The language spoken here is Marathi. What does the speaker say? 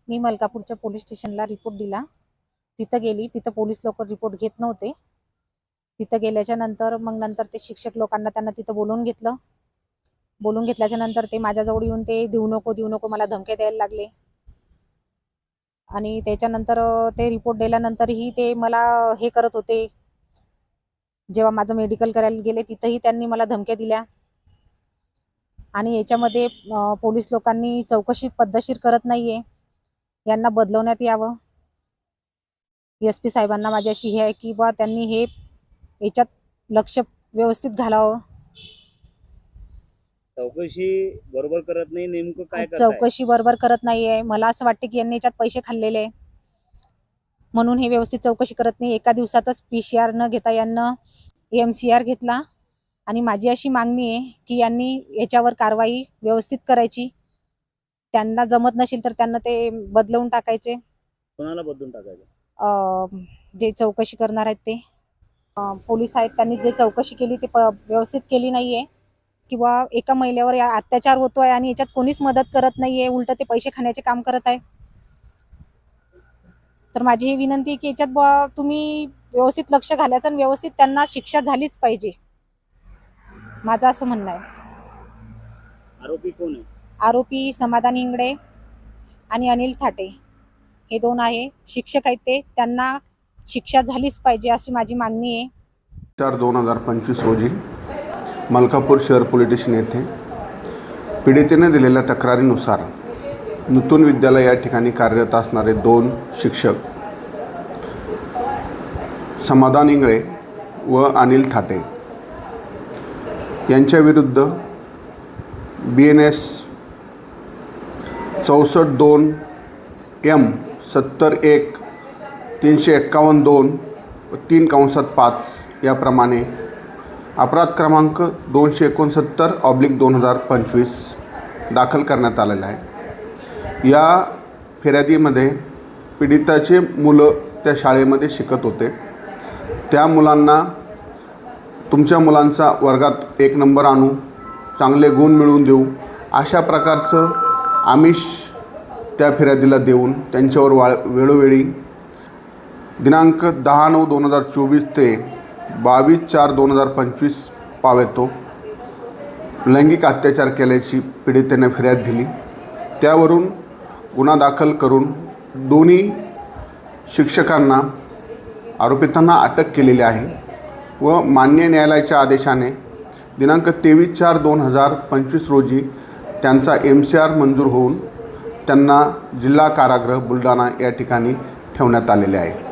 मी मलकापूरच्या पोलीस स्टेशनला रिपोर्ट दिला. तिथं गेली, तिथं पोलीस लोक रिपोर्ट घेत नव्हते. तिथं गेल्याच्या नंतर नंतर ते शिक्षक लोकांना त्यांना तिथं बोलवून घेतलं. बोलून घेतल्याच्या नंतर ते माझ्याजवळ येऊन ते देऊ नको मला धमक्या द्यायला लागले. आणि त्याच्यानंतर ते रिपोर्ट दिल्यानंतरही ते मला हे करत होते. जेव्हा माझं मेडिकल करायला गेले तिथंही त्यांनी मला धमक्या दिल्या. आणि याच्यामध्ये पोलीस लोकांनी चौकशी पद्धतशीर करत नाहीये. यांना बदलवण्यात यावं. SP साहेबांना माझी अशी हे आहे की बा त्यांनी हे याच्यात लक्ष व्यवस्थित घालावं. चौकशी बरोबर करत नाही, नेमकं काय करताय? चौकशी बरोबर करत नाहीये. मला असं वाटतं की यांनी याच्यात पैसे खाल्लेले आहे म्हणून हे व्यवस्थित चौकशी करत नाही. एका दिवसातच PCR न घेता यांना MCR घेतला. आणि माझी अशी मागणी आहे की यांनी याच्यावर कारवाई व्यवस्थित करायची. त्यांना जमत नसेल तर त्यांना ते बदलवून टाकायचे. कोणाला बदलून टाकायचं? जे चौकशी करणार आहेत ते पोलीस आहेत. त्यांनी जे चौकशी केली ते व्यवस्थित केली नाहीये. किंवा एका महिलेवर अत्याचार होतोय आणि याच्यात कोणीच मदत करत नाहीये, उलट ते पैसे खाण्याचे काम करत आहे. तर माझी ही विनंती आहे की याच्यात तुम्ही व्यवस्थित लक्ष घालायचं आणि व्यवस्थित त्यांना शिक्षा झालीच पाहिजे, माझं असं म्हणणं आहे. आरोपी कोण आहे? आरोपी समाधान इंगळे आणि अनिल थाटे हे दोन आहे. शिक्षक आहेत ते, त्यांना शिक्षा झालीच पाहिजे अशी माझी मागणी आहे. 4/2025 रोजी मलकापूर शहर पोलीस स्टेशन येथे पीडितेने दिलेल्या तक्रारीनुसार नूतन विद्यालय या ठिकाणी कार्यरत असणारे 2 शिक्षक समाधान इंगळे व अनिल थाटे यांच्या विरुद्ध BNS 64-2 M 70-1 351-2 3/5 याप्रमाणे अपराध क्रमांक 269/2025 दाखल करण्यात आलेला आहे. या फिर्यादीमध्ये पीडिताचे मुलं त्या शाळेमध्ये शिकत होते. त्या मुलांना तुमच्या मुलांचा वर्गात 1 नंबर आणू, चांगले गुण मिळवून देऊ अशा प्रकारचं आमिष त्या फिर्यादीला देऊन त्यांच्यावर वेळोवेळी दिनांक 10/9/2024 ते 22/4/2025 पावेतो लैंगिक अत्याचार केल्याची पीडितेने फिर्याद दिली. त्यावरून गुन्हा दाखल करून दोन्ही शिक्षकांना आरोपितांना अटक केलेली आहे व मान्य न्यायालयाच्या आदेशाने दिनांक 23/4/2025 रोजी त्यांचा MCR मंजूर होऊन त्यांना जिल्हा कारागृह बुलढाणा या ठिकाणी ठेवण्यात आलेले आहे.